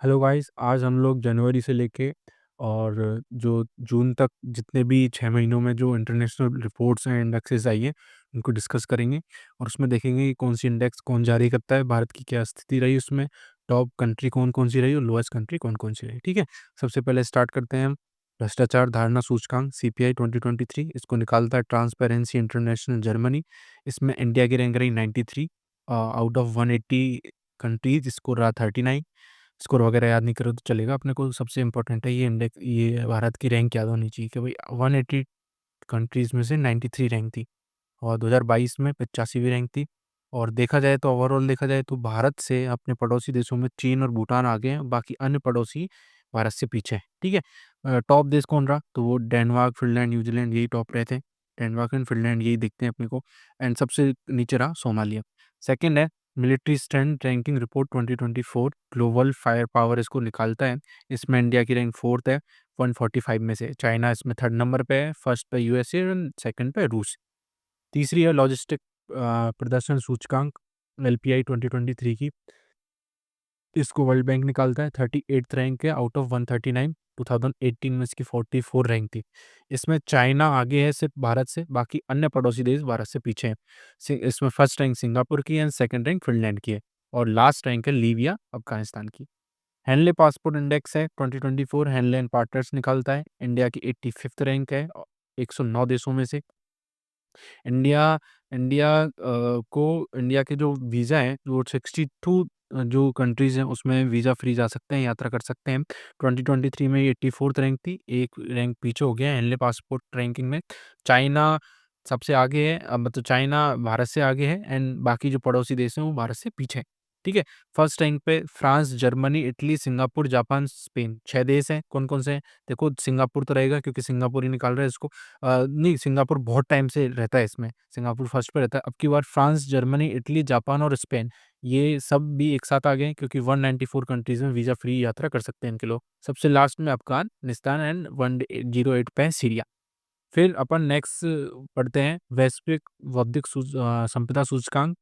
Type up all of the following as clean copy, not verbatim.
Hello guys, आज हम लोग जनवरी से लेके और जो जून तक जितने भी 6 महीनों में जो इंटरनेशनल रिपोर्ट्स हैं, इंडेक्सेस आई हैं, उनको डिस्कस करेंगे और उसमें देखेंगे कि कौन सी इंडेक्स कौन जारी करता है, भारत की क्या स्थिति रही उसमें, टॉप कंट्री कौन-कौन सी रही और लोएस्ट कंट्री कौन-कौन सी रही, ठीक है? सबसे पहले स्टार्ट करते हैं हम भ्रष्टाचार धारणा सूचकांक सीपीआई 2023 इसको निकालता है ट्रांसपेरेंसी इंटरनेशनल जर्मनी। इसमें इंडिया की रैंक रही 93 आउट ऑफ 180 कंट्रीज़, स्कोर रहा 39। स्कोर वगैरह याद नहीं करो तो चलेगा, अपने को सबसे इम्पोर्टेंट है ये भारत की रैंक याद होनी चाहिए कि भाई 180 कंट्रीज़ में से 93 रैंक थी और 2022 में 85वीं रैंक थी। और देखा जाए तो ओवरऑल देखा जाए तो भारत से अपने पड़ोसी देशों में चीन और भूटान आगे हैं, बाकी अन्य पड़ोसी भारत से पीछे हैं, ठीक है? टॉप देश कौन रहा? तो वो डेनमार्क, फ़िनलैंड, न्यूज़ीलैंड यही टॉप रहे थे। डेनमार्क एंड फ़िनलैंड यही दिखते हैं अपने को एंड सबसे नीचे रहा सोमालिया। सेकंड है military strength ranking report 2024 global fire power इसको निकालता है। इसमें इंडिया की रैंक 4th है 145 में से। चाइना इसमें 3rd नंबर पे है, फर्स्ट पे यूएसए एंड सेकंड पे रूस। तीसरी है लॉजिस्टिक प्रदर्शन सूचकांक एलपीआई 2023 की। इसको वर्ल्ड बैंक निकालता है, 38th रैंक है आउट ऑफ 139। 2018 में इसकी 44 रैंक थी। इसमें चाइना आगे है सिर्फ भारत से, बाकी अन्य पड़ोसी देश भारत से पीछे हैं। इसमें फर्स्ट रैंक सिंगापुर की है, सेकंड रैंक फिनलैंड की है और लास्ट रैंक है लीबिया अफगानिस्तान की। हेनले पासपोर्ट इंडेक्स है 2024, हेनले एंड पार्टनर्स निकालता है। इंडिया की 85th रैंक है 109 देशों में से। इंडिया इंडिया को इंडिया के जो वीज़ा हैं वो 62 जो कंट्रीज़ हैं उसमें वीज़ा फ्री जा सकते हैं, यात्रा कर सकते हैं। 2023 में ये 84th रैंक थी, एक रैंक पीछे हो गया है हेनले पासपोर्ट रैंकिंग में। चाइना सबसे आगे है, मतलब चाइना भारत से आगे है एंड बाकी जो पड़ोसी देश हैं वो भारत से पीछे हैं, ठीक है? फर्स्ट रैंक पे France, Germany, Italy, Singapore, Japan, Spain 6 देश हैं। कौन-कौन से हैं? देखो सिंगापुर तो रहेगा क्योंकि सिंगापुर ही निकाल रहा है इसको। नहीं, सिंगापुर बहुत टाइम से रहता है इसमें, सिंगापुर फर्स्ट पे रहता है। अब की बार फ्रांस, जर्मनी, इटली, जापान और स्पेन ये सब भी एक साथ आ गए हैं क्योंकि 194 कंट्रीज़ में वीज़ा फ्री यात्रा कर सकते हैं इनके लोग। सबसे लास्ट में अफ़गानिस्तान एंड 108 पे है सीरिया। फिर अपन नेक्स्ट पढ़ते हैं वैश्विक बौद्धिक संपदा सूचकांक।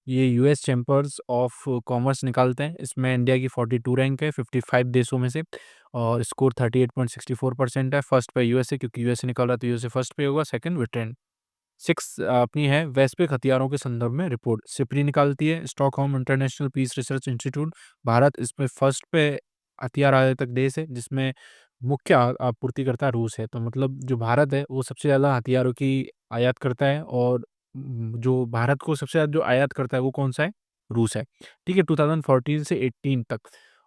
ये यूएस चैम्बर्स ऑफ कॉमर्स निकालते हैं। इसमें इंडिया की 42 रैंक है 55 देशों में से और स्कोर 38.64% है। फर्स्ट पे यूएसए क्योंकि यूएसए निकाल रहा है तो यूएसए फर्स्ट पे होगा, सेकंड ब्रिटेन। 6 अपनी है वैश्विक हथियारों के संदर्भ में रिपोर्ट सिपरी निकालती है, Stockholm International Peace Research Institute. Bharat इसमें फर्स्ट पे हथियार आयातक देश है जिसमें मुख्य आपूर्तिकर्ता रूस है। तो मतलब जो भारत है वो सबसे ज़्यादा हथियारों की आयात करता है और जो भारत को सबसे ज़्यादा जो आयात करता है वो कौन-सा है? रूस है। ठीक है, 2014 से 18 तक,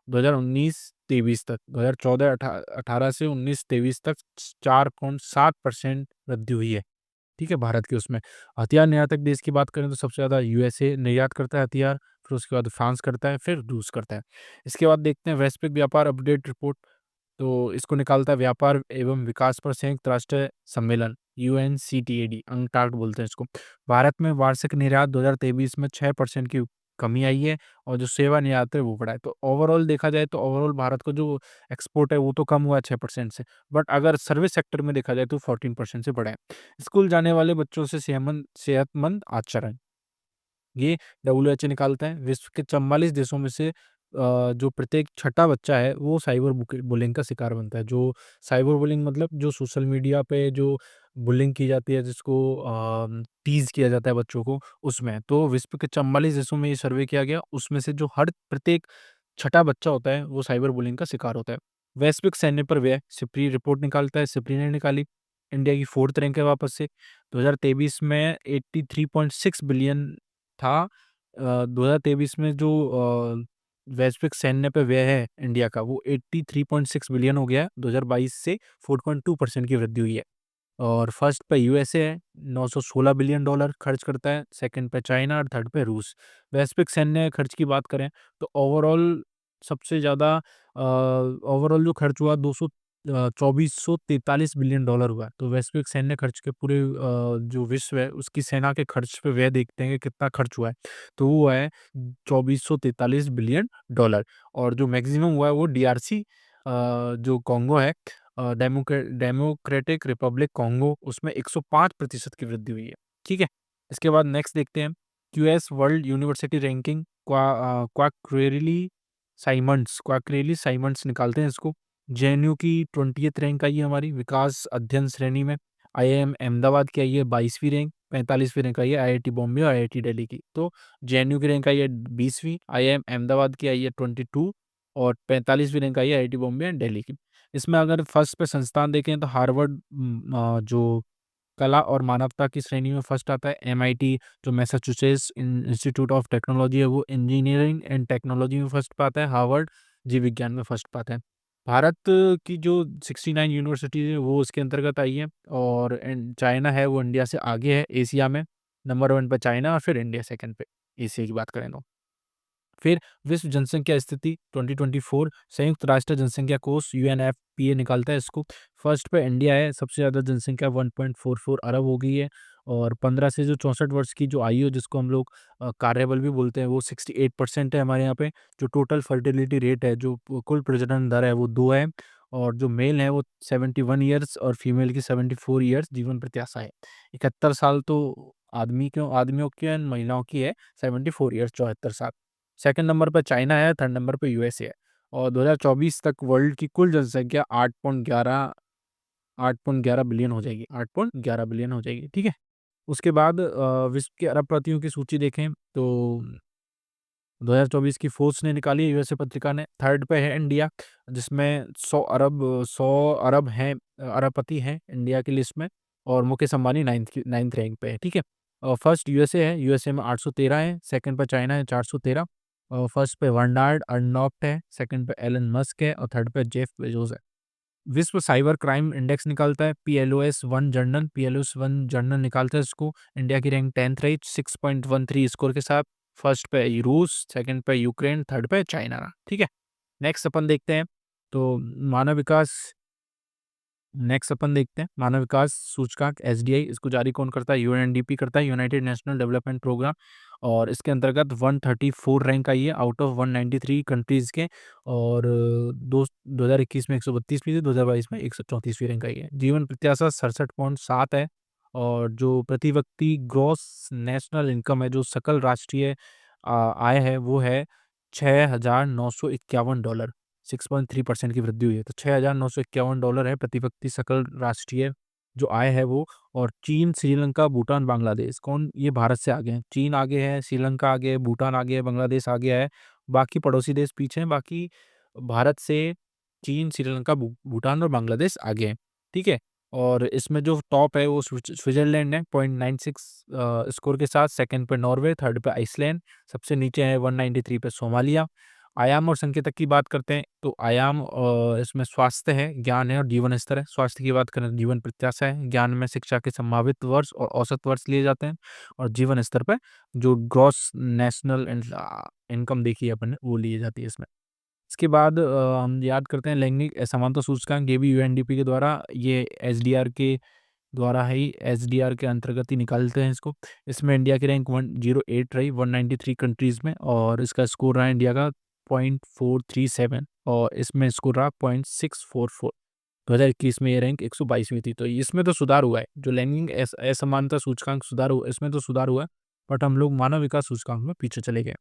2019-23 तक, 2014 18 से 19-23 तक 4.7% वृद्धि हुई है। ठीक है, भारत के उसमें। हथियार निर्यातक देश की बात करें तो सबसे ज़्यादा यूएसए निर्यात करता है हथियार, फिर उसके बाद फ्रांस करता है, फिर रूस करता है। इसके बाद देखते हैं वैश्विक व्यापार अपडेट रिपोर्ट। तो इसको निकालता है व्यापार एवं विकास पर संयुक्त राष्ट्र सम्मेलन यूएनसीटीएडी, अंकटाड बोलते हैं इसको। भारत में वार्षिक निर्यात 2023 में 6% की कमी आई है और जो सेवा निर्यात है वो बढ़ा है। तो ओवरऑल देखा जाए तो ओवरऑल भारत का जो एक्सपोर्ट है वो तो कम हुआ है 6% से, बट अगर सर्विस सेक्टर में देखा जाए तो 14% से बढ़ा है। स्कूल जाने वाले बच्चों से सेहतमंद आचरण, ये डब्ल्यूएचओ निकालता है। विश्व के 44 देशों में से जो प्रत्येक छठा बच्चा है वो साइबर बुलिंग का शिकार बनता है। जो साइबर बुलिंग मतलब जो सोशल मीडिया पे जो बुलिंग की जाती है जिसको टीज़ किया जाता है बच्चों को उसमें। तो विश्व के 44 देशों में ये सर्वे किया गया, उसमें से जो हर प्रत्येक छठा बच्चा होता है वो साइबर बुलिंग का शिकार होता है। वैश्विक सैन्य पर व्यय सिपरी रिपोर्ट निकालता है, सिपरी ने निकाली। इंडिया की 4th रैंक है वापस से। 2023 में 83.6 बिलियन था। 2023 में जो वैश्विक सैन्य पे व्यय है इंडिया का वो 83.6 बिलियन हो गया है। 2022 से 4.2% की वृद्धि हुई है। और फर्स्ट पे यूएसए है, $916 बिलियन खर्च करता है, सेकंड पे चाइना और थर्ड पे रूस। वैश्विक सैन्य खर्च की बात करें तो ओवरऑल सबसे ज़्यादा ओवरऑल जो खर्च हुआ 2443 बिलियन डॉलर हुआ है। तो वैश्विक सैन्य खर्च के पूरे जो विश्व है उसकी सेना के खर्च पे व्यय देखते हैं कि कितना खर्च हुआ है, तो वो है 2443 बिलियन डॉलर। और जो मैक्सिमम हुआ है वो डीआरसी जो कॉन्गो है, डेमोक्रेटिक रिपब्लिक कॉन्गो, उसमें 105% की वृद्धि हुई है। ठीक है? इसके बाद नेक्स्ट देखते हैं QS world university ranking Quacquarelli Symonds, Quacquarelli Symonds निकालते हैं इसको। जेएनयू की 20th रैंक आई है हमारी विकास अध्ययन श्रेणी में। आईआईएम अहमदाबाद की आई है 22वीं रैंक, 45वीं रैंक आई है आईआईटी बॉम्बे और आईआईटी दिल्ली की। तो जेएनयू की रैंक आई है 20वीं, आईआईएम अहमदाबाद की आई है 22 और 45वीं रैंक आई है आईआईटी बॉम्बे एंड दिल्ली की। इसमें अगर फर्स्ट पे संस्थान देखें तो हार्वर्ड जो कला और मानवता की श्रेणी में फर्स्ट आता है। एमआईटी जो मैसाचुसेट्स इंस्टीट्यूट ऑफ टेक्नोलॉजी है वो इंजीनियरिंग एंड टेक्नोलॉजी में फर्स्ट पे आता है। हार्वर्ड जीव विज्ञान में फर्स्ट पे आता है। भारत की जो 69 यूनिवर्सिटीज है वो उसके अंतर्गत आई है। और चाइना है वो इंडिया से आगे है एशिया में। नंबर 1 पे चाइना और फिर इंडिया सेकंड पे, एशिया की बात करें तो। फिर विश्व जनसंख्या स्थिति 2024 संयुक्त राष्ट्र जनसंख्या कोष यूएनएफपीए निकालता है इसको। फर्स्ट पे इंडिया है, सबसे ज़्यादा जनसंख्या 1.44 अरब हो गई है। और 15 से जो 64 वर्ष की जो आयु है जिसको हम लोग कार्यबल भी बोलते हैं वो 68% है हमारे यहाँ पे। जो टोटल फर्टिलिटी रेट है, जो कुल प्रजनन दर है वो 2 है। और जो मेल है वो 71 ईयर्स और फीमेल की 74 ईयर्स जीवन प्रत्याशा है। 71 साल तो आदमियों की है, महिलाओं की है 74 ईयर्स 74 साल। सेकंड नंबर पर चाइना है, थर्ड नंबर पे यूएसए है। और 2024 तक वर्ल्ड की कुल जनसंख्या 8.11 बिलियन हो जाएगी, 8.11 बिलियन हो जाएगी, ठीक है? उसके बाद विश्व के अरबपतियों की सूची देखें तो 2024 की फोर्ब्स ने निकाली है, यूएसए पत्रिका ने। थर्ड पे है इंडिया जिसमें 100 अरब हैं, अरबपति हैं इंडिया की लिस्ट में। और मुकेश अंबानी नाइन्थ रैंक पे है, ठीक है? और फर्स्ट यूएसए है, यूएसए में 813 है। सेकंड पे चाइना है 413। और फर्स्ट पे बर्नार्ड अर्नॉफ्ट है, सेकंड पे एलन मस्क है और थर्ड पे जेफ बेजोस है। विश्व साइबर क्राइम इंडेक्स निकालता है पीएलओएस 1 जर्नल निकालता है इसको। इंडिया की रैंक 10th रही 6.13 स्कोर के साथ। फर्स्ट पे रूस, सेकंड पे यूक्रेन, थर्ड पे चाइना, ठीक है? नेक्स्ट अपन देखते हैं तो मानव विकास नेक्स्ट अपन देखते हैं मानव विकास सूचकांक एसडीआई। इसको जारी कौन करता है? यूएनडीपी करता है, यूनाइटेड नेशनल डेवलपमेंट प्रोग्राम। और इसके अंतर्गत 134 रैंक आई है आउट ऑफ 193 कंट्रीज के। और 2021 में 132वीं थी, 2022 में 134वीं रैंक आई है। जीवन प्रत्याशा 67.7 है। और जो प्रति व्यक्ति ग्रॉस नेशनल इनकम है, जो सकल राष्ट्रीय आय है, वो है $6,951। 6.3% की वृद्धि हुई है। तो $6,951 है प्रति व्यक्ति सकल राष्ट्रीय जो आय है वो। और चीन, श्रीलंका, भूटान, बांग्लादेश कौन ये भारत से आगे हैं? चीन आगे है, श्रीलंका आगे है, भूटान आगे है, बांग्लादेश आगे है। बाकी पड़ोसी देश पीछे हैं। बाकी भारत से चीन, श्रीलंका, भूटान और बांग्लादेश आगे हैं, ठीक है? और इसमें जो टॉप है वो स्विट्जरलैंड है 0.96 स्कोर के साथ। सेकंड पे नॉर्वे, थर्ड पे आइसलैंड, सबसे नीचे है 193 पे सोमालिया। आयाम और संकेतक की बात करते हैं तो आयाम इसमें स्वास्थ्य है, ज्ञान है और जीवन स्तर है। स्वास्थ्य की बात करें तो जीवन प्रत्याशा है, ज्ञान में शिक्षा के संभावित वर्ष और औसत वर्ष लिए जाते हैं। और जीवन स्तर पे जो ग्रॉस नेशनल इनकम देखी है अपन ने वो लिए जाती है इसमें। इसके बाद हम याद करते हैं लैंगिक असमानता सूचकांक। ये भी यूएनडीपी के द्वारा, ये एसडीआर के द्वारा है ही, एसडीआर के अंतर्गत ही निकालते हैं इसको। इसमें इंडिया की रैंक 108 रही 193 कंट्रीज में। और इसका स्कोर रहा इंडिया का 0.437 और इसमें स्कोर रहा 0.644। 2021 में ये रैंक 122वीं थी। तो इसमें तो सुधार हुआ है, जो लैंगिक असमानता सूचकांक सुधार हुआ, इसमें तो सुधार हुआ है। बट हम लोग मानव विकास सूचकांक में पीछे चले गए।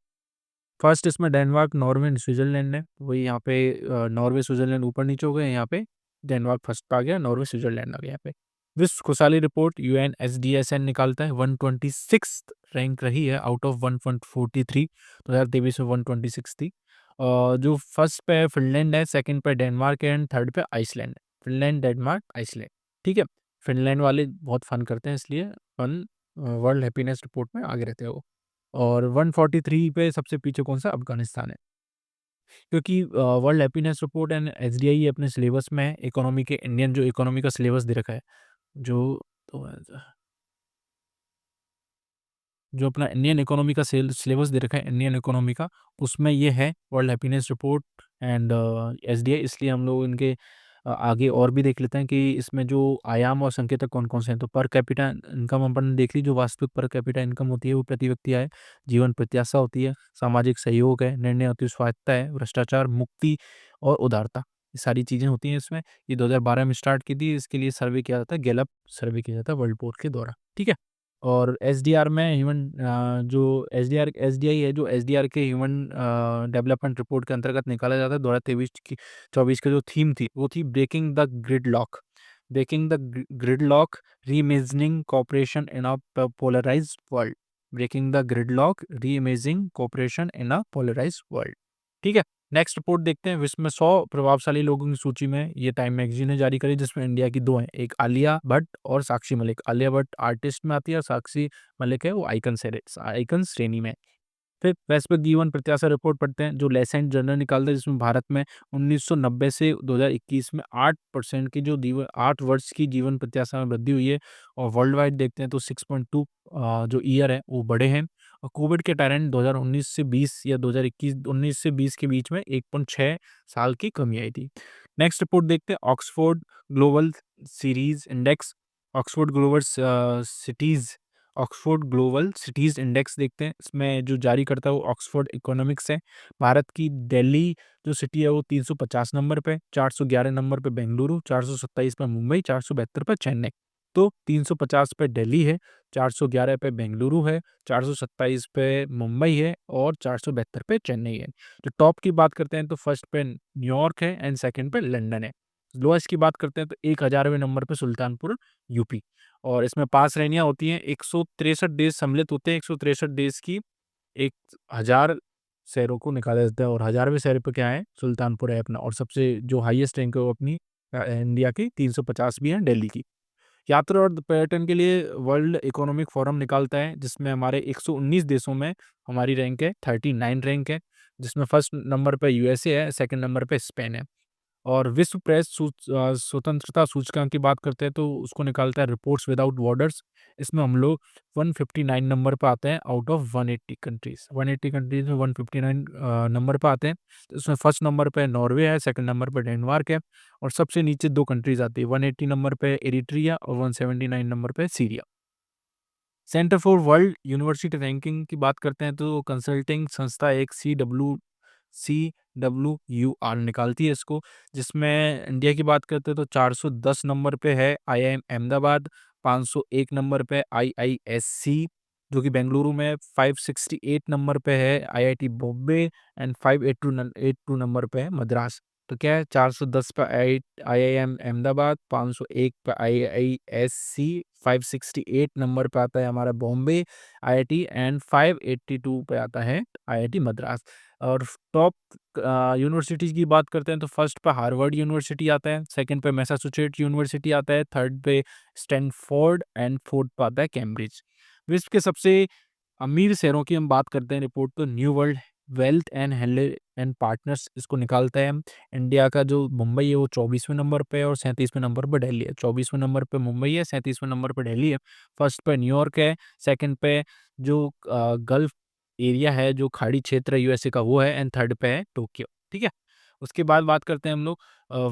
फर्स्ट इसमें डेनमार्क, नॉर्वे एंड स्विट्जरलैंड है। वही यहाँ पे नॉर्वे, स्विट्जरलैंड ऊपर नीचे हो गए, यहाँ पे डेनमार्क फर्स्ट पे आ गया, नॉर्वे, स्विट्जरलैंड आ गया यहाँ पे। विश्व खुशहाली रिपोर्ट यूएनएसडीएसएन निकालता है 126 रैंक रही है आउट ऑफ 143। 2023 में 126 थी। जो फर्स्ट पे है फिनलैंड है, सेकंड पे डेनमार्क है एंड थर्ड पे आइसलैंड है। फिनलैंड, डेनमार्क, आइसलैंड, ठीक है? फिनलैंड वाले बहुत फन करते हैं इसलिए फन वर्ल्ड हैप्पीनेस रिपोर्ट में आगे रहते हैं वो। और 143 पे सबसे पीछे कौन-सा? अफ़गानिस्तान है। क्योंकि world happiness report and SDI अपने सिलेबस में इकोनॉमी के इंडियन जो इकोनॉमी का सिलेबस दे रखा है, जो तो जो अपना इंडियन इकोनॉमी का सिलेबस दे रखा है इंडियन इकोनॉमी का, उसमें ये है world happiness report and SDI. इसलिए हम लोग इनके आगे और भी देख लेते हैं कि इसमें जो आयाम और संकेतक कौन-कौन से हैं। तो पर कैपिटा इनकम अपन ने देख ली, जो वास्तविक पर कैपिटा इनकम होती है वो प्रति व्यक्ति आय। जीवन प्रत्याशा होती है, सामाजिक सहयोग है, निर्णय होती स्वायत्ता है, भ्रष्टाचार मुक्ति और उदारता। ये सारी चीज़ें होती हैं इसमें। ये 2012 में स्टार्ट की थी, इसके लिए सर्वे किया जाता है, गैलप सर्वे किया जाता है वर्ल्ड रिपोर्ट के द्वारा, ठीक है? और एसडीआर में जो एसडीआई है, जो एसडीआर के ह्यूमन डेवलपमेंट रिपोर्ट के अंतर्गत निकाला जाता है 2023 की 24 की जो थीम थी वो थी breaking the gridlock reimagining cooperation in a polarised world. Breaking the gridlock reimagining cooperation in a polarised world. ठीक है, नेक्स्ट रिपोर्ट देखते हैं। विश्व में 100 प्रभावशाली लोगों की सूची में ये टाइम मैगजीन ने जारी करी, जिसमें इंडिया की दो हैं, एक आलिया भट्ट और साक्षी मलिक। आलिया भट्ट आर्टिस्ट में आती है और साक्षी मलिक है वो आइकन श्रेणी में। फिर वैश्विक जीवन प्रत्याशा रिपोर्ट पढ़ते हैं जो लेसेंट जर्नल निकालता है, जिसमें भारत में 1990 से 2021 में 8% की 8 वर्ष की जीवन प्रत्याशा में वृद्धि हुई है। और वर्ल्ड वाइड देखते हैं तो 6.2 जो ईयर है वो बढ़े हैं। और कोविड के कारण 2019 से 20 या 2021 19 से 20 के बीच में 1.6 साल की कमी आई थी। नेक्स्ट रिपोर्ट देखते हैं global series index Oxford global cities Oxford global cities index देखते हैं। इसमें जो जारी करता है वो ऑक्सफोर्ड इकोनॉमिक्स है। भारत की दिल्ली जो सिटी है वो 350 नंबर पे, 411 नंबर पे बेंगलुरु, 427 पे मुंबई, 472 पे चेन्नई। तो 350 पे दिल्ली है, 411 पे बेंगलुरु है, 427 पे मुंबई है और 472 पे चेन्नई है। जो टॉप की बात करते हैं तो फर्स्ट पे न्यूयॉर्क है एंड सेकंड पे लंदन है। लोएस्ट की बात करते हैं तो 1000वें नंबर पे सुल्तानपुर यूपी। और इसमें पास रैलियाँ होती हैं, 163 देश सम्मिलित होते हैं। 163 देश की 1000 शहरों को निकाला जाता है और 1000वें शहर पे क्या है, सुल्तानपुर है अपना। और सबसे जो हाईएस्ट रैंक है वो अपनी इंडिया की 350 भी है, दिल्ली की। यात्रा और पर्यटन के लिए वर्ल्ड इकोनॉमिक फोरम निकालता है, जिसमें हमारे 119 देशों में हमारी रैंक है 39 रैंक है, जिसमें फर्स्ट नंबर पे यूएसए है, सेकंड नंबर पे स्पेन है। और विश्व प्रेस स्वतंत्रता सूचकांक की बात करते हैं तो उसको निकालता है रिपोर्ट्स विदाउट बॉर्डर्स। इसमें हम लोग 159 नंबर पे आते हैं आउट ऑफ 180 कंट्रीज। 180 कंट्रीज में 159 नंबर पे आते हैं। तो इसमें फर्स्ट नंबर पे नॉर्वे है, सेकंड नंबर पे डेनमार्क है और सबसे नीचे दो कंट्रीज आती है। 180 नंबर पे एरिट्रिया और 179 नंबर पे Syria. Centre for world university ranking की बात करते हैं तो कंसल्टिंग संस्था एक CWUR निकालती है इसको, जिसमें इंडिया की बात करते हैं तो 410 नंबर पे है IIM अहमदाबाद, 501 नंबर पे IISc जो कि बेंगलुरु में, 568 नंबर पे है IIT बॉम्बे एंड 582 नंबर पे है मद्रास। तो क्या है, 410 पे IIM अहमदाबाद, 501 पे IISc, 568 नंबर पे आता है हमारा बॉम्बे IIT एंड 582 पे आता है IIT मद्रास। और टॉप यूनिवर्सिटीज़ की बात करते हैं तो फर्स्ट पे हार्वर्ड यूनिवर्सिटी आता है, सेकंड पे मैसाचुसेट्स यूनिवर्सिटी आता है, थर्ड पे स्टैनफोर्ड एंड फोर्थ पे आता है कैम्ब्रिज। विश्व के सबसे अमीर शहरों की हम बात करते हैं रिपोर्ट तो New World Wealth and Henley and Partners इसको निकालता है। इंडिया का जो मुंबई है वो 24वें नंबर पे है और 37वें नंबर पे दिल्ली है। 24वें नंबर पे मुंबई है, 37वें नंबर पे दिल्ली है। फर्स्ट पे न्यूयॉर्क है, सेकंड पे जो गल्फ एरिया है, जो खाड़ी क्षेत्र है यूएसए का वो है एंड थर्ड पे है टोक्यो। ठीक है, उसके बाद बात करते हैं हम लोग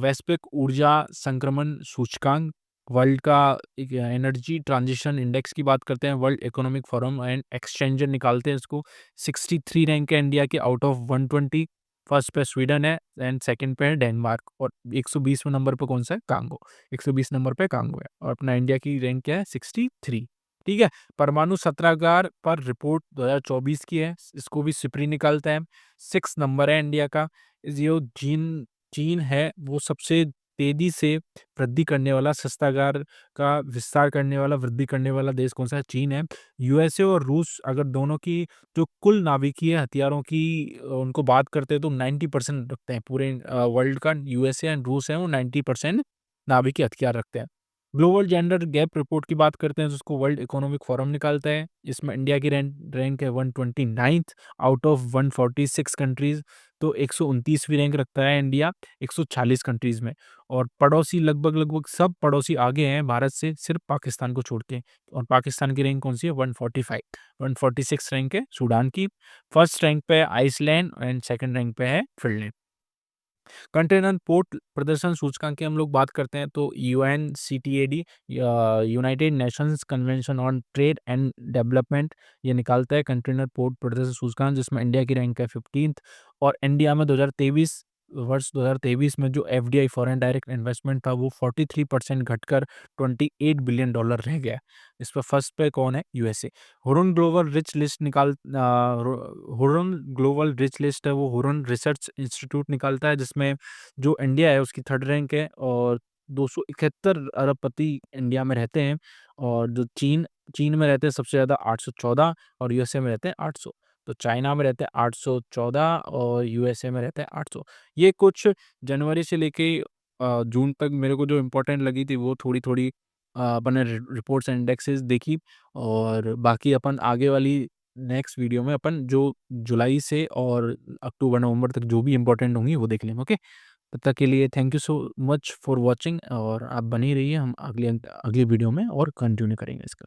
वैश्विक ऊर्जा संक्रमण सूचकांक, वर्ल्ड का एक एनर्जी ट्रांजिशन इंडेक्स की बात करते हैं। World economic forum and exchanger निकालते हैं इसको। 63 रैंक है इंडिया के आउट ऑफ 120। फर्स्ट पे स्वीडन है एंड सेकंड पे है डेनमार्क और 120वें नंबर पे कौन सा है, कांगो। 120 नंबर पे कांगो है और अपना इंडिया की रैंक क्या है, 63। ठीक है, परमाणु सत्रागार पर रिपोर्ट 2024 की है, इसको भी सिपरी निकालता है। 6 नंबर है इंडिया का। जो चीन है वो सबसे तेजी से वृद्धि करने वाला, शस्त्रागार का विस्तार करने वाला, वृद्धि करने वाला देश कौन सा है, चीन है। यूएसए और रूस अगर दोनों की जो कुल नाभिकीय हथियारों की उनको बात करते हैं तो 90% रखते हैं पूरे वर्ल्ड का। यूएसए एंड रूस है वो 90% नाभिकीय हथियार रखते हैं। ग्लोबल जेंडर गैप रिपोर्ट की बात करते हैं तो उसको वर्ल्ड इकोनॉमिक फोरम निकालता है। इसमें इंडिया की रैंक है 129th आउट ऑफ 146 कंट्रीज। तो 129वीं रैंक रखता है इंडिया 140 कंट्रीज में। और पड़ोसी लगभग लगभग सब पड़ोसी आगे हैं भारत से, सिर्फ पाकिस्तान को छोड़ के। और पाकिस्तान की रैंक कौन सी है, 145। 146 रैंक है सूडान की। फर्स्ट रैंक पे है आइसलैंड एंड सेकंड रैंक पे है फिनलैंड। कंटेनर पोर्ट प्रदर्शन सूचकांक की हम लोग बात करते हैं तो UNCTAD United Nations convention on trade and development ये निकालता है कंटेनर पोर्ट प्रदर्शन सूचकांक, जिसमें इंडिया की रैंक है 15th। और इंडिया में 2023 वर्ष 2023 में जो एफडीआई फॉरेन डायरेक्ट इन्वेस्टमेंट था वो 43% घटकर $28 बिलियन रह गया। इस पर फर्स्ट पे कौन है? USA. Hurun global rich list Hurun global rich list है वो हुरुन रिसर्च इंस्टीट्यूट निकालता है, जिसमें जो इंडिया है उसकी थर्ड रैंक है और 271 अरबपति इंडिया में रहते हैं, और जो चीन चीन में रहते हैं सबसे ज़्यादा 814, और यूएसए में रहते हैं 800। तो चाइना में रहते हैं 814 और यूएसए में रहते हैं 800। ये कुछ जनवरी से लेके जून तक मेरे को जो इम्पोर्टेंट लगी थी वो थोड़ी-थोड़ी मैंने रिपोर्ट्स एंड इंडेक्सेस देखी, और बाकी अपन आगे वाली नेक्स्ट वीडियो में अपन जो जुलाई से और अक्टूबर नवंबर तक जो भी इम्पोर्टेंट होंगी वो देख लेंगे। ओके, तब तक के लिए thank you so much for watching, और आप बने रहिए, हम अगले अगली वीडियो में और कंटिन्यू करेंगे इसका।